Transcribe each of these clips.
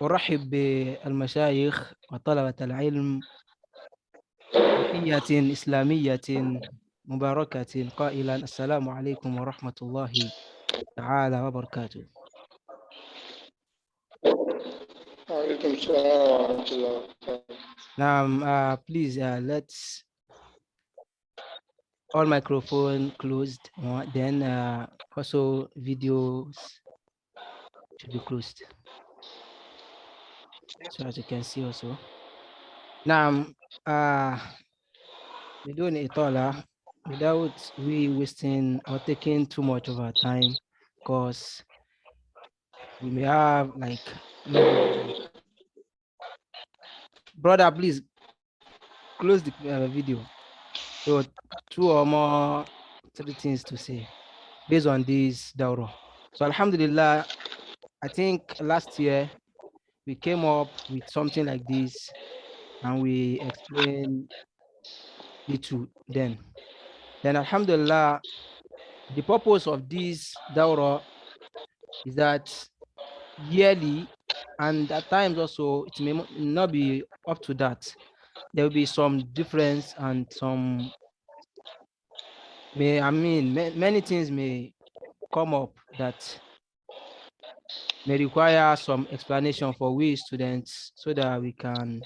أرحب بالمشايخ وطلبة العلم بتحية إسلامية مباركة قائلا السلام عليكم ورحمة الله تعالى وبركاته. وعليكم السلام ورحمة الله وبركاته. Now, please let's all microphone closed. Then also videos should be closed, so as you can see also. Now, بدون إطالة, without we wasting or taking too much of our time, because we may have like maybe brother, please close the video. So 2 or more 3 things to say based on this dawra. So alhamdulillah, I think last year we came up with something like this and we explained it to them. Then alhamdulillah, the purpose of this dawra is that yearly, and at times also it may not be up to that. There will be some difference and some many things may come up that may require some explanation for we students so that we can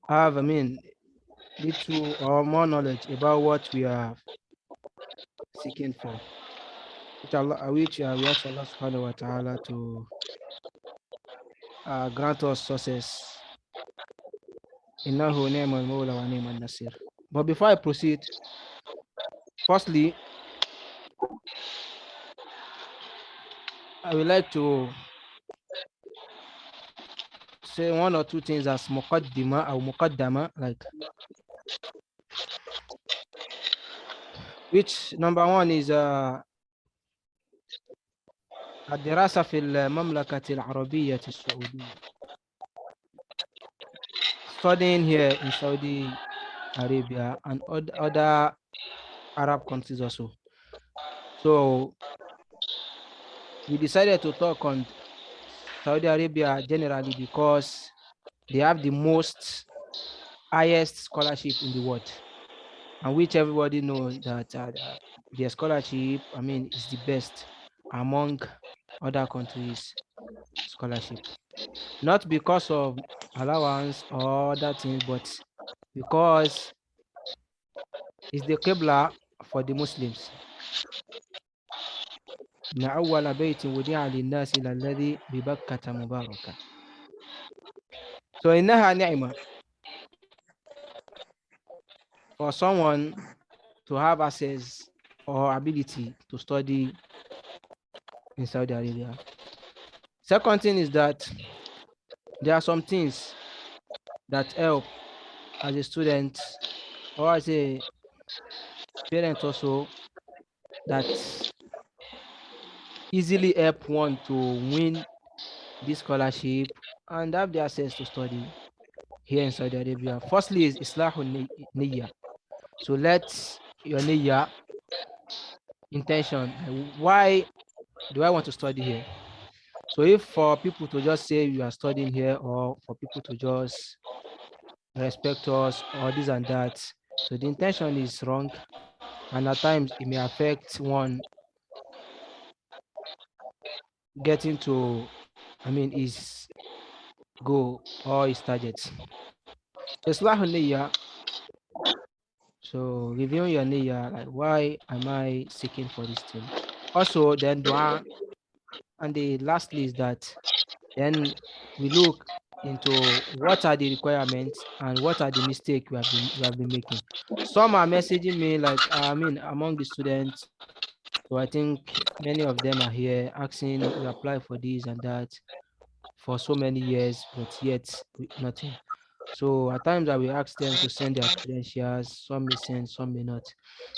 have little or more knowledge about what we are seeking for, which we ask Allah subhanahu wa ta'ala to grant us success. Innahu ni'mal mawla wa ni'mal nasir. But before I proceed, firstly, I would like to say 1 or 2 things as muqaddima or muqaddama, like which number 1 is الدراسة في المملكة العربية السعودية. Studying here in Saudi Arabia and other Arab countries also. So we decided to talk on Saudi Arabia generally because they have the most highest scholarship in the world, and which everybody knows that their scholarship, is the best among other countries' scholarship. Not because of allowance or other things, but because it's the Qibla for the Muslims. إن أول بيت وضع للناس للذي ببكة مباركة. So إنها نعمة for someone to have access or ability to study in Saudi Arabia. Second thing is that there are some things that help as a student or as a parent also that easily help one to win this scholarship and have the access to study here in Saudi Arabia. Firstly is Islahul Niyya. So let your Niyya intention, why do I want to study here? So if for people to just say you are studying here or for people to just respect us or this and that, so the intention is wrong, and at times it may affect one getting to his goal or his targets. Islahul Niyya. So reviewing your niyyah, like why am I seeking for this thing? Also then dua, and the lastly is that then we look into what are the requirements and what are the mistakes we have been making. Some are messaging me like among the students. So I think many of them are here asking we apply for this and that for so many years, but yet nothing. So at times I will ask them to send their credentials. Some may send, some may not.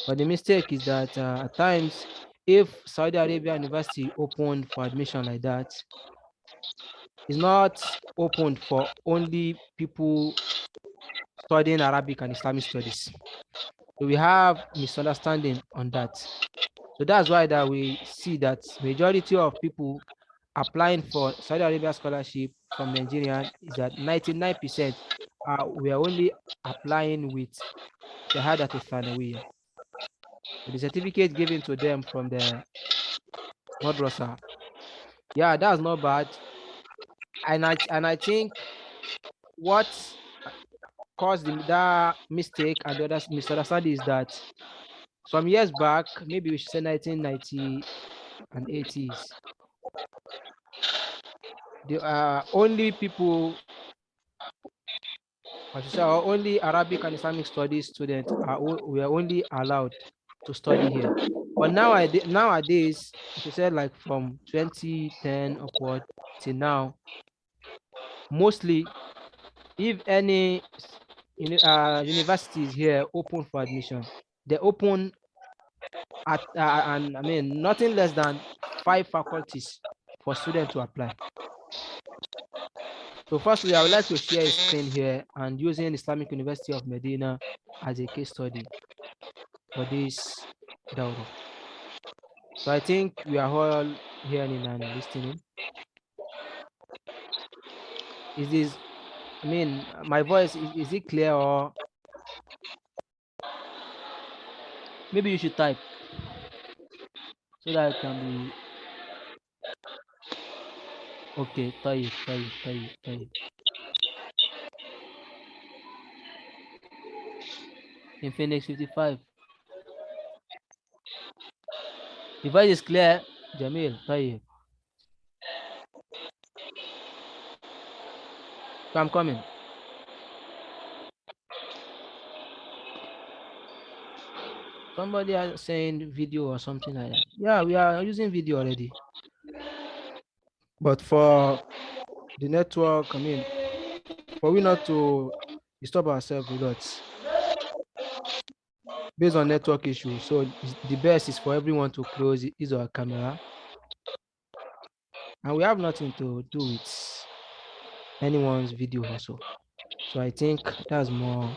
But the mistake is that at times, if Saudi Arabia University opened for admission like that, it's not opened for only people studying Arabic and Islamic studies. So we have misunderstanding on that. So that's why that we see that majority of people applying for Saudi Arabia scholarship from Nigeria is that 99% we are only applying with Shahadatul Thanawiyah. So the certificate given to them from the madrasa. Yeah, that's not bad. And I think what caused that mistake and the other misunderstanding is that some years back, maybe we should say 1990 and 80s, the only people, I should say, only Arabic and Islamic studies students were only allowed to study here. But nowadays, I should say like from 2010 upward till now, mostly if any universities here open for admission, they open at and I mean nothing less than 5 faculties for students to apply. So firstly, I would like to share a screen here and using Islamic University of Medina as a case study for this Dauro. So I think we are all hearing and listening. Is this, I mean, my voice, is it clear, or maybe you should type so that it can be okay. Type. In Phoenix 55. The voice is clear, Jamil. Type. So I'm coming. Somebody is saying video or something like that. Yeah, we are using video already. But for the network, I mean, for we not to disturb ourselves a lot based on network issues. So the best is for everyone to close his or her camera. And we have nothing to do with anyone's video also. So I think that's more,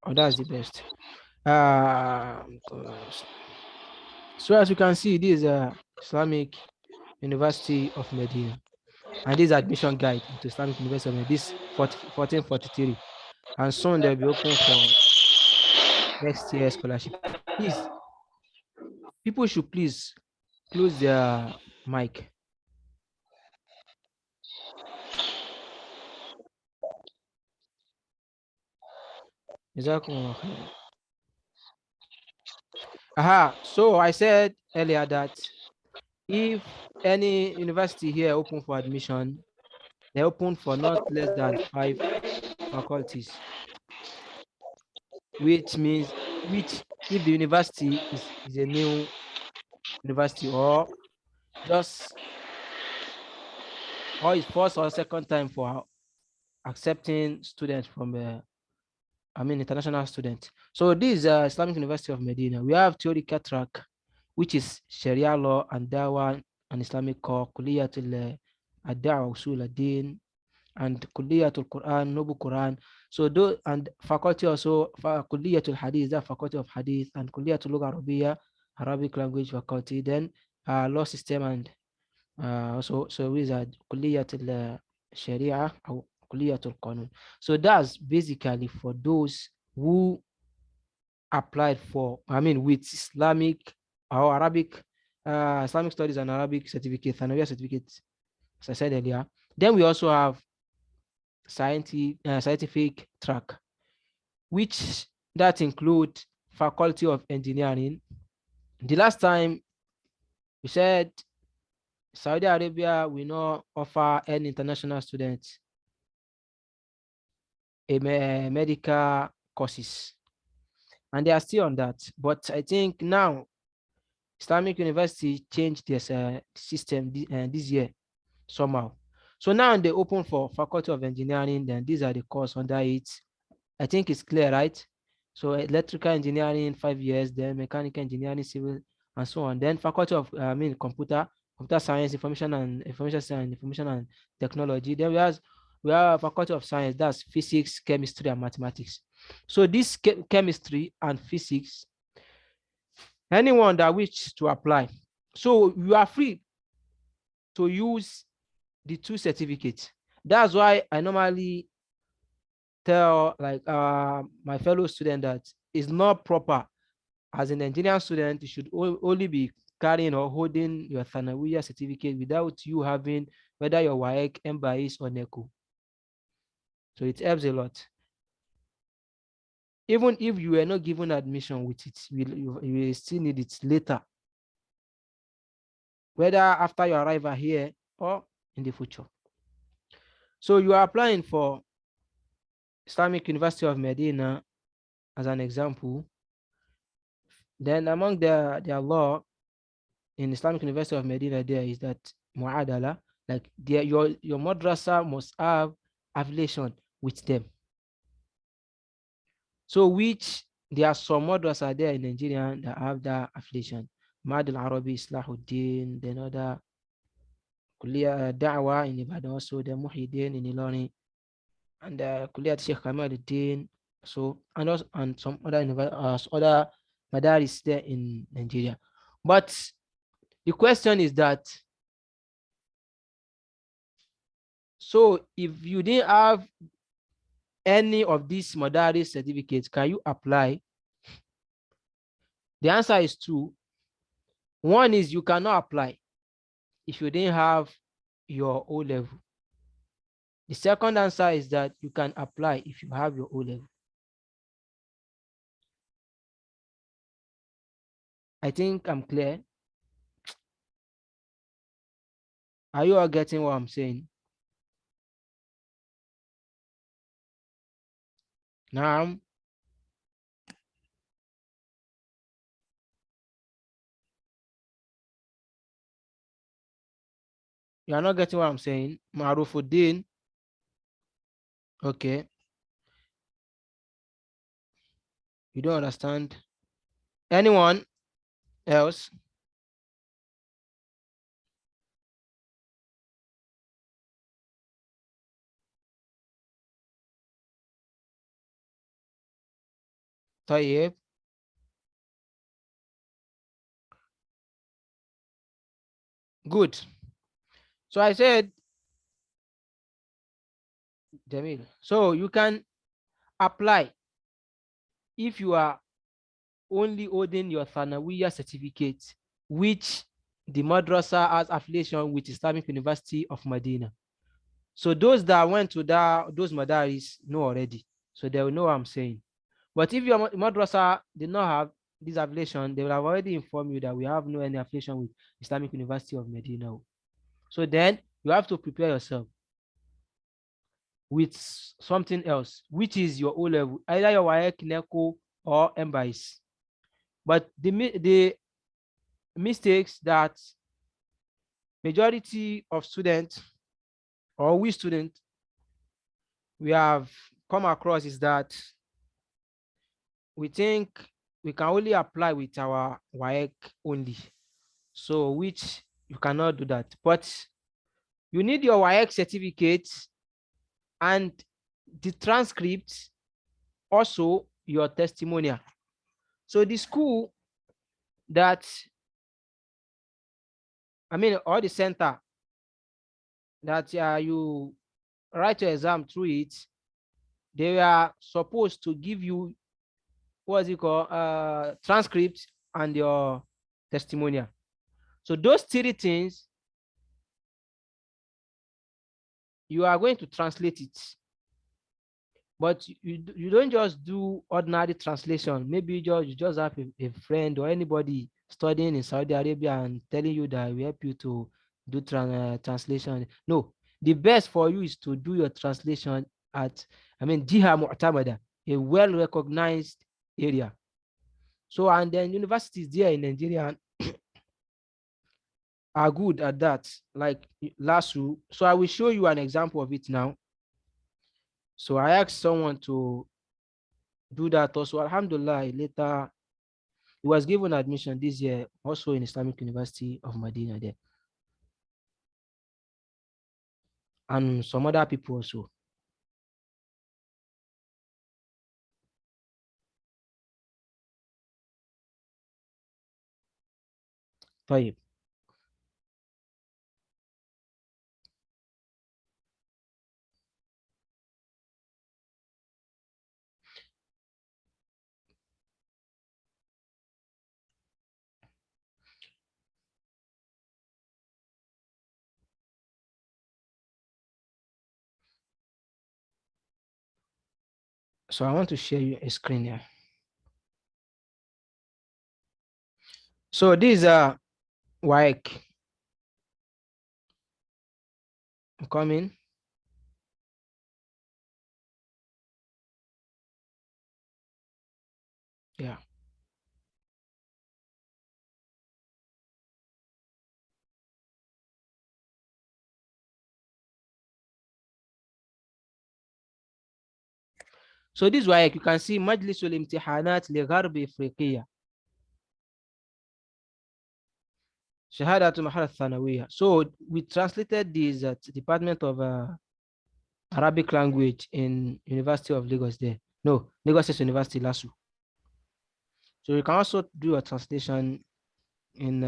or that's the best. So as you can see, this is Islamic University of Medina. And this admission guide into Islamic University of Medina, this 1443. And soon they'll be open for next year scholarship. Please, people should please close their mic. Aha, so I said earlier that if any university here open for admission, they open for not less than 5 faculties, which means, which if the university is a new university, or just, or it's first or second time for accepting students from international students. So this is Islamic University of Medina. We have theoretical track, which is Sharia law and Dawa and Islamic core, Kuliyatul Ad-Da'wa Usul ad-Din, and Kuliyatul Quran, Noble Quran. So those, and faculty also, Kuliyatul Hadith, that faculty of Hadith, and Kuliyatul Lugha Arabiya, Arabic language faculty. Then law system, and so with Kuliyatul Sharia or Kuliyatul Qanun. So that's basically for those who applied for, with Islamic or Arabic, Islamic studies and Arabic certificate, Thanawiya certificate, as I said earlier. Then we also have scientific track, which that include Faculty of Engineering. The last time we said Saudi Arabia will not offer any international students a medical courses, and they are still on that. But I think now Islamic University changed their system this year somehow. So now they open for Faculty of Engineering, then these are the courses under it. I think it's clear, right? So electrical engineering, 5 years, then mechanical engineering, civil, and so on. Then Faculty of computer science, information science, information and technology. Then we have We have Faculty of Science, that's physics, chemistry, and mathematics. So this chemistry and physics, anyone that wish to apply, so you are free to use the two certificates. That's why I normally tell like my fellow student that it's not proper as a Nigerian student, you should only be carrying or holding your Thanawiya certificate without you having whether your WAEC, MBAIS, or NECO. So it helps a lot. Even if you were not given admission with it, you will still need it later, whether after your arrival here or in the future. So you are applying for Islamic University of Medina as an example. Then among their law in Islamic University of Medina, there is that mu'adala, like your madrasa must have affiliation with them. So which there are some madrasa there in Nigeria that have that affiliation. Mad al-Arabi, Islahuddin, then other Kuliya Da'wa in Ibadan, also the Muhyiddin in Ilani, and Kuliya Sheikh Kamaluddin, so and also and some other other madaris there in Nigeria. But the question is that, so if you didn't have any of these madaris certificates, can you apply? The answer is two. One is you cannot apply if you didn't have your O level. The second answer is that you can apply if you have your O level. I think I'm clear. Are you all getting what I'm saying? Now, you are not getting what I'm saying. Marufuddin. Okay. You don't understand. Anyone else? طيب. Good. So I said, Jamil. So you can apply if you are only holding your Thanawiya certificate, which the madrasa has affiliation with Islamic University of Medina. So those that went to those madaris know already. So they will know what I'm saying. But if your madrasa did not have this affiliation, they will have already informed you that we have no any affiliation with Islamic University of Medina. So then you have to prepare yourself with something else, which is your O level, either your WAEC, NECO, or MBAIS. But the mistakes that majority of students or we students we have come across is that we think we can only apply with our WAEC only. So which you cannot do that. But you need your WAEC certificate and the transcript, also your testimonial. So the school that, or the center that you write your exam through it, they are supposed to give you what's it called, transcript and your testimonial. So those three things, you are going to translate it. But you don't just do ordinary translation. Maybe you just have a friend or anybody studying in Saudi Arabia and telling you that we help you to do translation. No, the best for you is to do your translation at, Jiha Mu'tamada, a well-recognized area. So, and then universities there in Nigeria are good at that, like LASU. So I will show you an example of it now. So I asked someone to do that also. Alhamdulillah, later he was given admission this year also in Islamic University of Medina there. and some other people also. طيب. So I want to share you a screen here. So these are WAEC. I'm coming. Yeah. So this WAEC, you can see مجلس الامتحانات لغرب إفريقيا شهادة مرحلة الثانوية. So we translated this at Department of Arabic Language in University of Lagos there. No, Lagos State University, LASU. So you can also do a translation in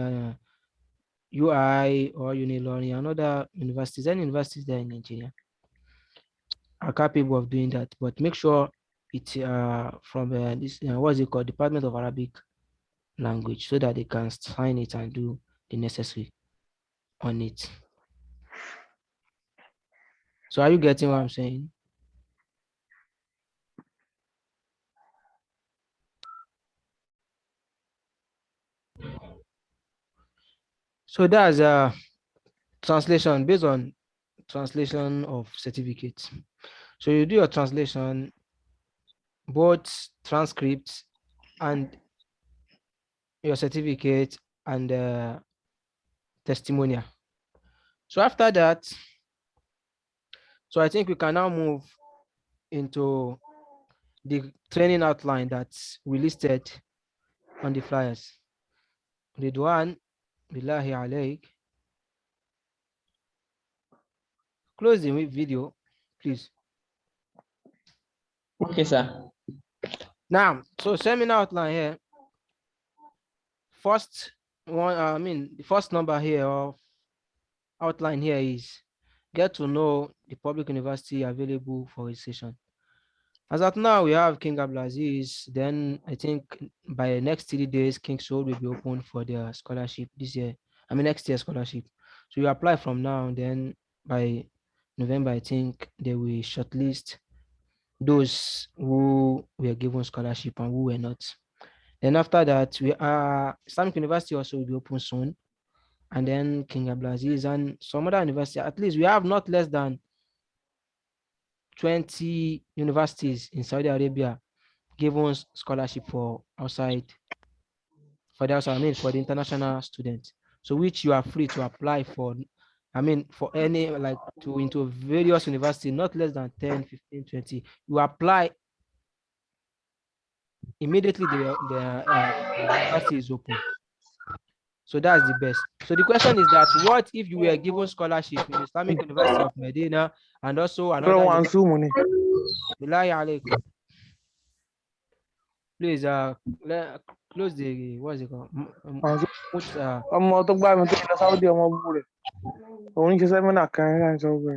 UI or Unilorin and other universities. Any universities there in Nigeria are capable of doing that, but make sure it's from this what's it called, Department of Arabic Language, so that they can sign it and do the necessary on it. So are you getting what I'm saying? So that's a translation based on translation of certificates. So you do your translation, both transcripts and your certificate and testimonial. So after that, so I think we can now move into the training outline that we listed on the flyers. Ridwan, billahi alayk, close the video, please. Okay, sir. Now, so seminar outline here. First one, the first number here of outline here is get to know the public university available for registration. As of now, we have King Abdulaziz. Then I think by next 30 days, King Soul will be open for their scholarship this year. Next year scholarship. So you apply from now, and then by November, I think they will shortlist those who were given scholarship and who were not. Then after that, we are Islamic University also will be open soon. And then King Abdulaziz and some other university. At least we have not less than 20 universities in Saudi Arabia given scholarship for outside, for the outside, for the international students. So which you are free to apply for. For any like to into various universities, not less than 10, 15, 20. You apply immediately the university is open. So that's the best. So the question is that what if you were given scholarship in Islamic University of Medina and also another university? Billahi alaikum. Please close the what's it called? Put ọmọ tó gbá mi tó lọ sáúdí ọmọ bú rẹ̀ òun ń ṣe sẹ́mínà kan ní sọ pé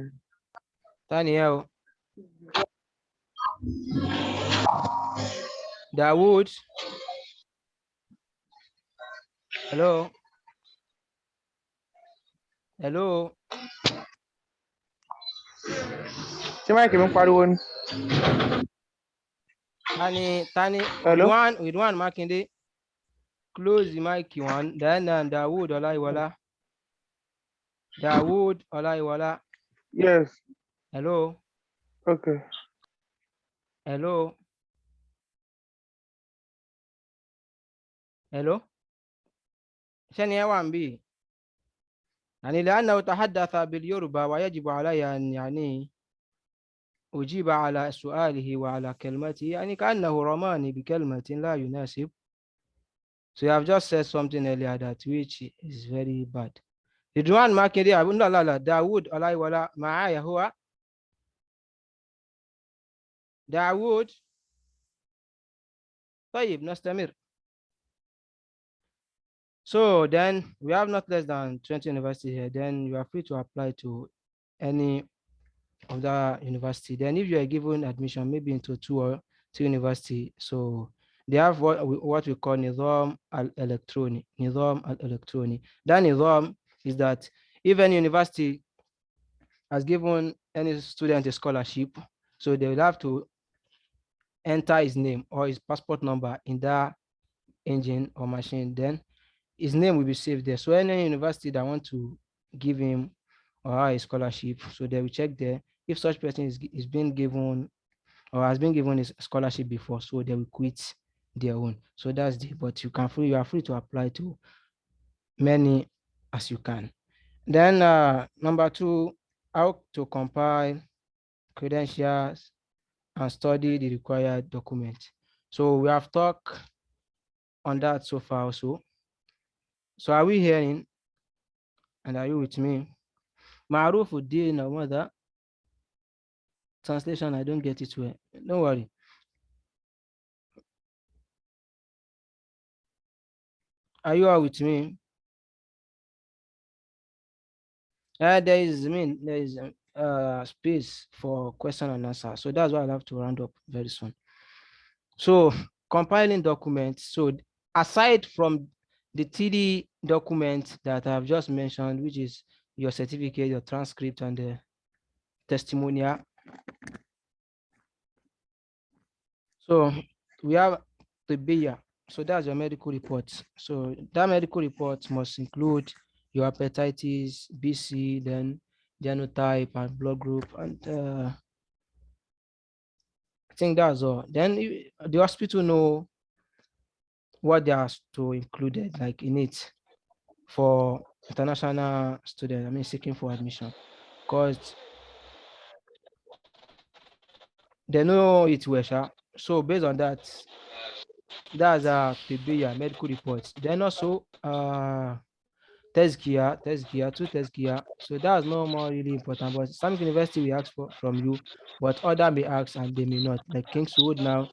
Daniel. Dawood. Hello. Hello. ṣé máìkì mi ń pariwo ni. Tani. Hello? Ridwan Makinde. Close the mic one. Then Dawood Olaiwala. Dawood Olaiwala. Yes. Hello. Okay. Hello. Hello. شنو يا وامبي؟ لأنه تحدث باليوروبا ويجب علي أن أجيب على سؤاله وعلى كلمته كأنه رماني بكلمة لا يناسب. So you have just said something earlier that which is very bad. رضوان ماكندي لا لا لا داوود الله ولا معايا هو داوود. طيب نستمر. So then we have not less than 20 universities here. Then you are free to apply to any of the university. Then if you are given admission maybe into two or three university, so they have what we call Nizam al-Electronic. Nizam al-Electronic. That Nizam is that if any university has given any student a scholarship, so they will have to enter his name or his passport number in that engine or machine. Then his name will be saved there. So any university that want to give him or her a scholarship, so they will check there if such person is being given or has been given a scholarship before, so they will quit their own. So that's the, but you are free to apply to many as you can. Then number two, how to compile credentials and study the required document. So we have talked on that so far also. So are we hearing and are you with me? معروف الدين or mother translation, I don't get it well. Don't worry. Are you all with me? There is space for question and answer. So that's why I'll have to round up very soon. So compiling documents. So aside from the TD document that I've just mentioned, which is your certificate, your transcript, and the testimonial. So we have the BIA. So that's your medical report. So that medical report must include your hepatitis, BC, then genotype and blood group, and I think that's all. Then the hospital know what they are to included like in it for international students. I mean seeking for admission, because they know it well. So based on that, that's the BIA medical reports. Then also test gear, two test gear. So that's no more really important. But some university will ask for from you, but other may ask and they may not. Like Kingswood now,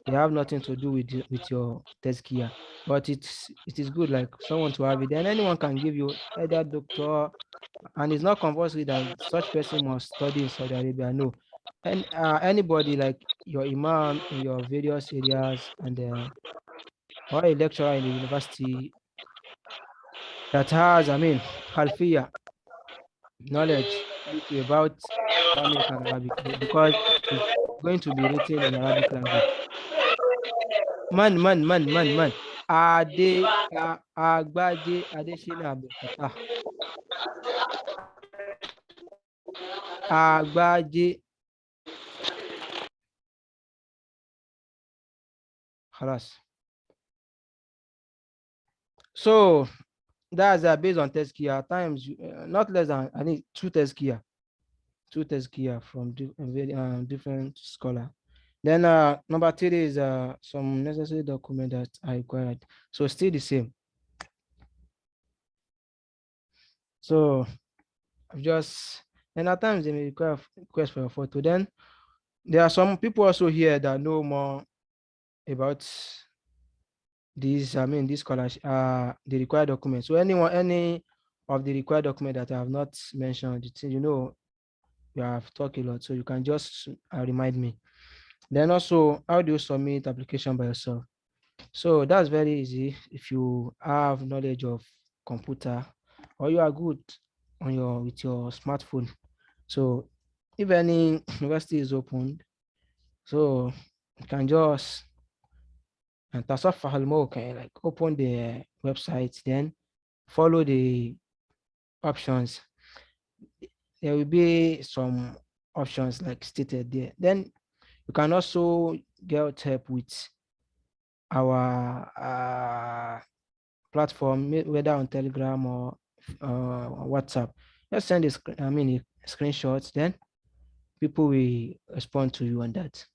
they have nothing to do with your test gear. But it is good like someone to have it. Then anyone can give you either doctor, and it's not compulsory that such person must study in Saudi Arabia. No, and anybody like your imam in your various areas and or a lecturer in the university that has, I mean, Khalfiya knowledge little about Islamic and Arabic because it's going to be written in Arabic language. Man. Agbaje Adesina Abdulfatah. Agbaje. Khalas. So that's based on tezkiya. At times, not less than I think two tezkiya from different scholar. Then number three is some necessary document that I required. So still the same. So I've just and at times they may require request for a photo. Then there are some people also here that know more about these, I mean, this scholarship, the required documents. So any of the required document that I have not mentioned, you have talked a lot, so you can just remind me. Then also, how do you submit application by yourself? So that's very easy if you have knowledge of computer or you are good on with your smartphone. So if any university is opened, so you can just and تصفح الموقع, like open the website, then follow the options. There will be some options like stated there. Then you can also get help with our platform, whether on Telegram or WhatsApp. Just send a screenshot, then people will respond to you on that.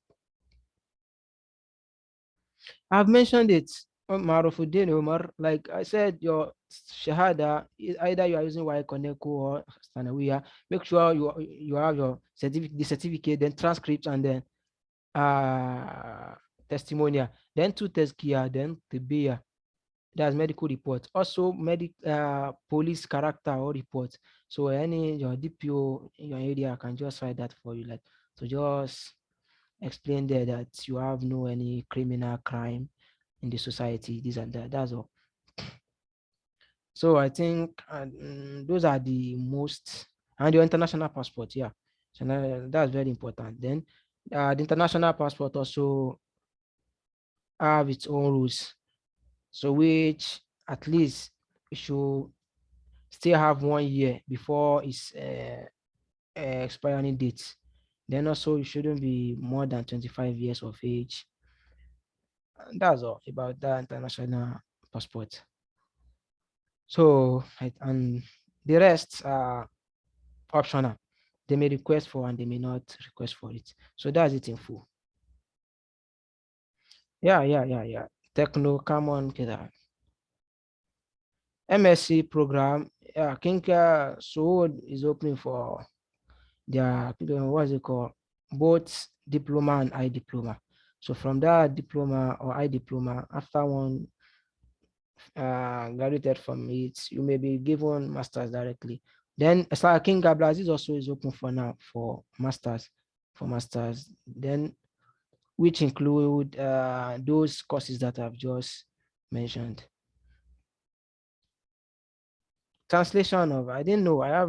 I've mentioned it Marufuddin Umar, like I said, your Shahada, either you are using Y Connect or Sanawiya, make sure you have your certificate, the certificate, then transcript, and then uh testimonial, then two tezkiya, then tibiya, that's medical report. Also, police character or report. So any your DPO in your area can just write that for you, like to just explain there that you have no any criminal crime in the society, this and that. That's all. So I think those are the most, and your international passport, yeah. So that's very important. Then the international passport also have its own rules. So which at least it should still have 1 year before its expiring date. Then also you shouldn't be more than 25 years of age. And that's all about that international passport. So and the rest are optional. They may request for and they may not request for it. So that's it in full. Yeah. Techno, come on, Kida. MSc program, yeah, I think Sword is opening for their, what's it called? Both diploma and I diploma. So from that diploma or I diploma, after one graduated from it, you may be given masters directly. Then King Abdulaziz also is open for now for masters. Then which include those courses that I've just mentioned. Translation of, I didn't know, I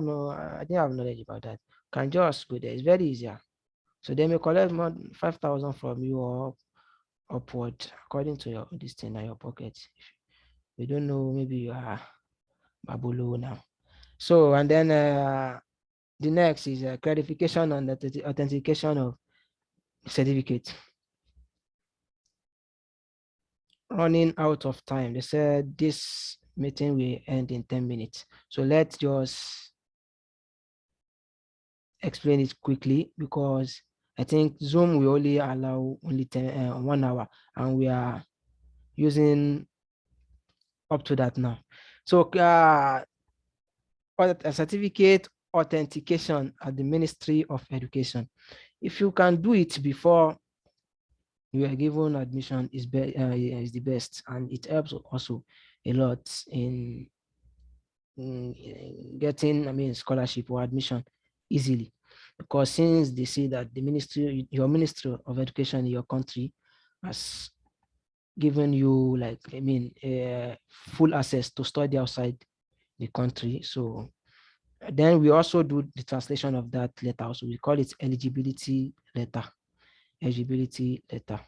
didn't have knowledge about that. Can just go there. It's very easier. So they may collect more 5,000 from you or upward according to your this thing in your pocket. If you don't know, maybe you are babulu now. So and then the next is clarification and authentication of certificate. Running out of time. They said this meeting will end in 10 minutes. So let's just explain it quickly because I think Zoom will only allow only 1 hour and we are using up to that now. So a certificate authentication at the Ministry of Education. If you can do it before you are given admission is the best, and it helps also a lot in getting, I mean, scholarship or admission easily, because since they see that your Ministry of Education in your country has given you, like, I mean, full access to study outside the country. So then we also do the translation of that letter. So we call it eligibility letter. Eligibility letter.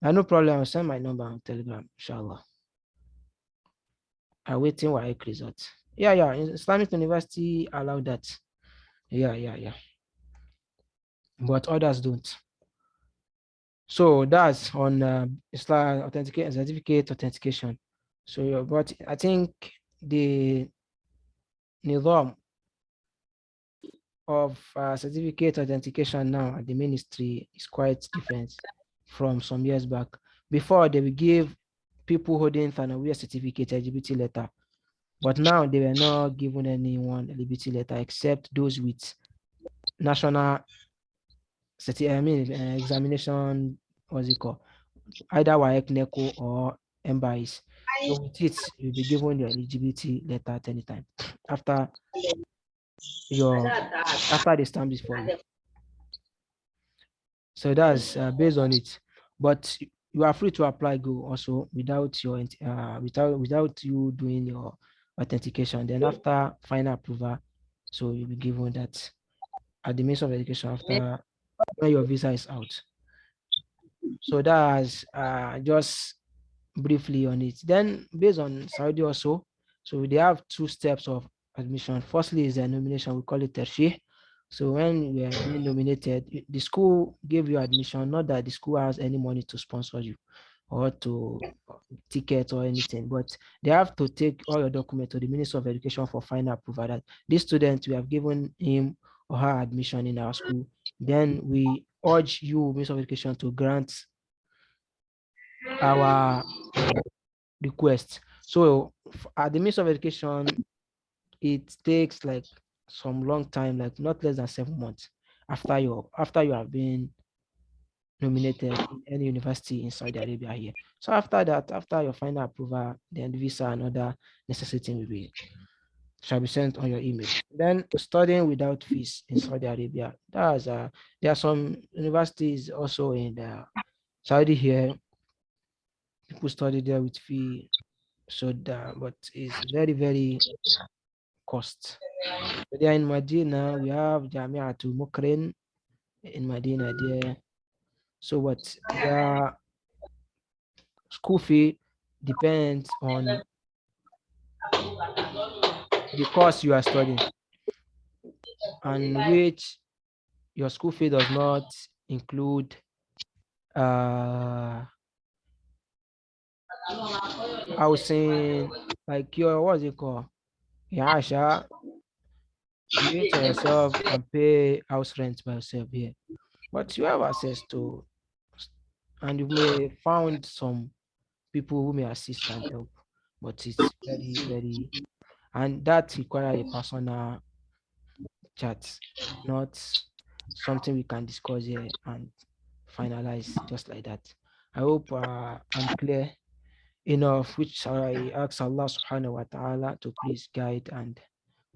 No problem. I'll send my number on Telegram, inshallah. I'm waiting for a result. Yeah. Islamic University allow that. Yeah. But others don't. So that's on Islam certificate authentication. So, but I think the nizam of certificate authentication now at the ministry is quite different from some years back. Before, they will give people holding Thanawiya certificate eligibility letter, but now they were not given anyone eligibility letter except those with national examination, what's it called, either WAEC, NECO, or MBIS. So with it, you'll be given your eligibility letter at any time after the stamp is for you. So that's based on it. But you are free to apply Go also without without you doing your authentication. Then after final approval, so you'll be given that at the Ministry of Education after when your visa is out. So that's just briefly on it. Then based on Saudi also, so they have two steps of admission. Firstly is the nomination, we call it tershih. So when you are being nominated, the school gave you admission, not that the school has any money to sponsor you or to ticket or anything, but they have to take all your documents to the Ministry of Education for final approval that this student, we have given him or her admission in our school. Then we urge you, Ministry of Education, to grant our request. So at the Ministry of Education, it takes like some long time, like not less than 7 months after you have been nominated in any university in Saudi Arabia here. So after that, after your final approval, then the visa and other necessity shall be sent on your email. Then studying without fees in Saudi Arabia. There are some universities also in Saudi here. People study there with fee, but it's very, very cost. So there in Medina, we have Jamiatul Mukrin in Medina there. So what their school fee depends on the course you are studying, and which your school fee does not include uh housing, like your what's it called? Yeah, Asha, you eat for yourself and pay house rent by yourself here. But you have access to, and you may found some people who may assist and help. But it's very, very, and that require a personal chat, not something we can discuss here and finalize just like that. I hope I'm clear enough, which I ask Allah subhanahu wa ta'ala to please guide and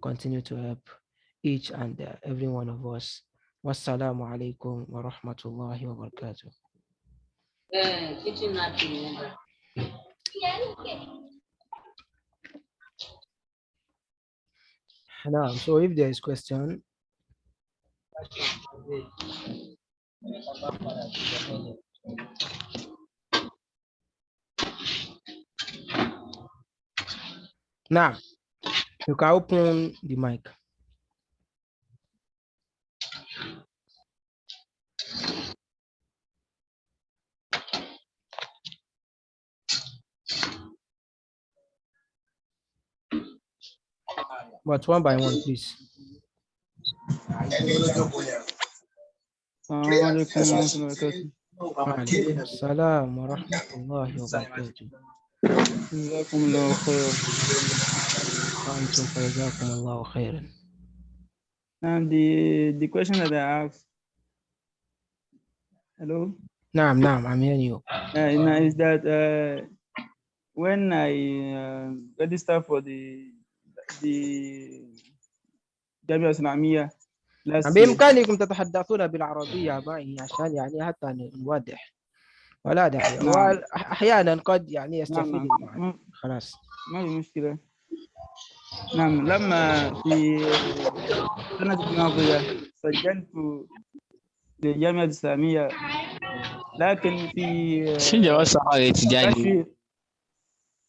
continue to help each and every one of us. Wassalamu alaikum wa rahmatullahi wa barakatuh. Now, so if there is question, now you can open the mic. But one by one, please. وعليكم السلام ورحمة الله وبركاته. جزاكم الله خير. وأنتم فجزاكم الله خيرا. And the question that I asked, hello? نعم I'm hearing you. Is that when I register for the Jamia Islamiyya last year. بإمكانكم تتحدثون بالعربية معي عشان يعني حتى نوضح، ولا داعي. وأحيانا قد يعني يستفيد المعلم. خلاص ما في مشكلة. نعم، لما في السنة الماضية سجلت للجامعة الإسلامية، لكن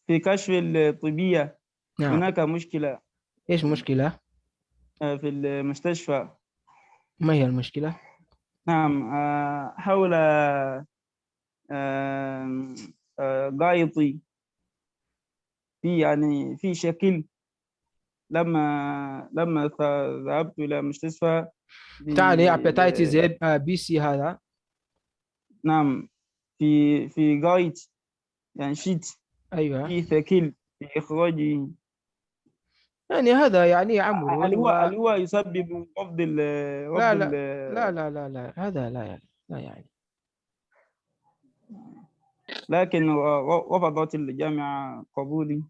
في كشف الطبية نعم. هناك مشكلة. إيش مشكلة؟ في المستشفى. ما هي المشكلة؟ نعم، حول غائطي في شكل. لما ذهبت إلى مستشفى تعني hepatitis B C هذا؟ نعم، في غايت يعني شيت. أيوة. في ثقيل في إخراجه. يعني هذا يعني عمر هل هو يسبب رفض لا هذا لا يعني. لكن رفضت الجامعة قبولي.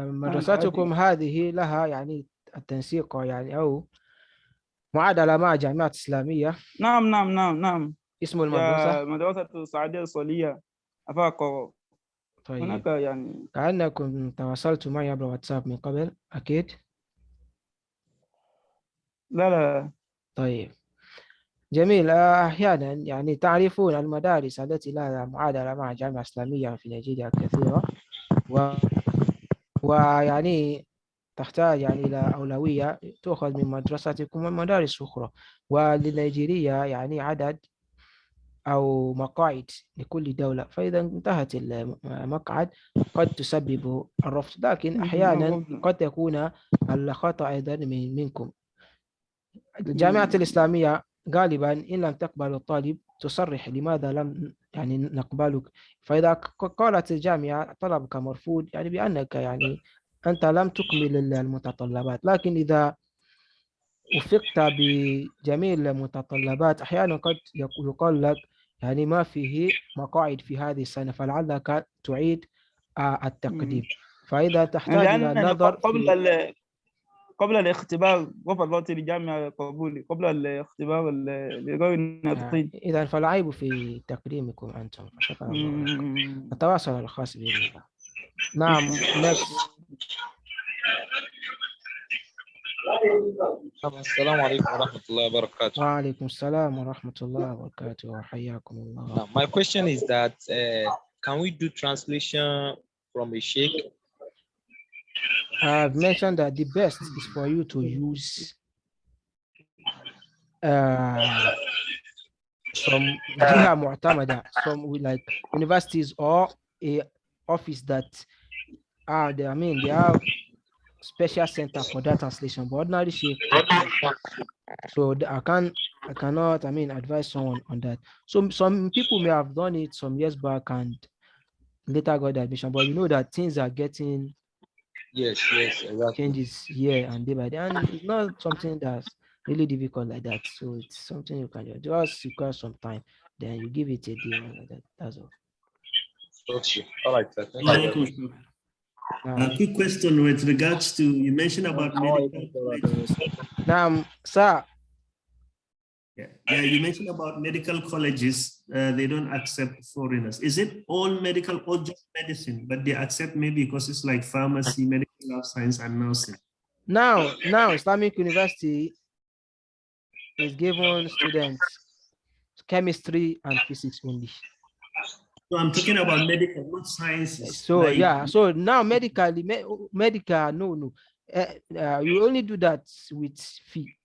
مدرستكم هذه لها يعني التنسيق يعني أو معادلة مع جامعات إسلامية؟ نعم. اسم المدرسة؟ مدرسة السعودية الصالية أفاق. طيب. هناك يعني كأنكم تواصلتوا معي عبر واتساب من قبل أكيد؟ لا. طيب جميل. أحيانا يعني تعرفون المدارس التي لها معادلة مع جامعة إسلامية في نيجيريا كثيرة، ويعني تحتاج يعني إلى أولوية تؤخذ من مدرستكم ومدارس أخرى، ولنيجيريا يعني عدد أو مقاعد لكل دولة، فإذا انتهت المقعد قد تسبب الرفض، لكن أحيانا قد يكون الخطأ أيضا منكم. الجامعة الإسلامية غالبا إن لم تقبل الطالب تصرح لماذا لم يعني نقبلك. فإذا قالت الجامعة طلبك مرفوض يعني بأنك يعني أنت لم تكمل المتطلبات. لكن إذا وفقت بجميع المتطلبات أحيانا قد يقال لك يعني ما فيه مقاعد في هذه السنة فلعلك تعيد التقديم. فإذا تحتاج إلى لأن نظر في قبل الاختبار رفضت الجامعة قبولي قبل الاختبار لغير الناطقين. إذا فالعيب في تقديمكم أنتم، فشكر الله لكم. مم. نتواصل على الخاص بإذن الله. نعم next. السلام عليكم ورحمة الله وبركاته. وعليكم السلام ورحمة الله وبركاته وحياكم الله. My question is that can we do translation from a sheikh? I've mentioned that the best is for you to use some jiha mu'tamada, some like universities or a office that they have special center for that translation, but ordinary sheikh. So I cannot advise someone on that. So some people may have done it some years back and later got the admission, but you know that things are getting Yes, exactly. changes here and day by day, and it's not something that's really difficult like that. So it's something you can just require some time, then you give it a day or like that. That's all. Okay. All right, sir. Thank you. A quick question with regards to, you mentioned about medical colleges. Now, sir. Yeah, you mentioned about medical colleges. They don't accept foreigners. Is it all medical or just medicine? But they accept maybe because it's like pharmacy, medical life science, and nursing. Now, Islamic University is given students chemistry and physics only. So I'm talking about medical, not sciences. So like, yeah, so now medical, no. You only do that with fee.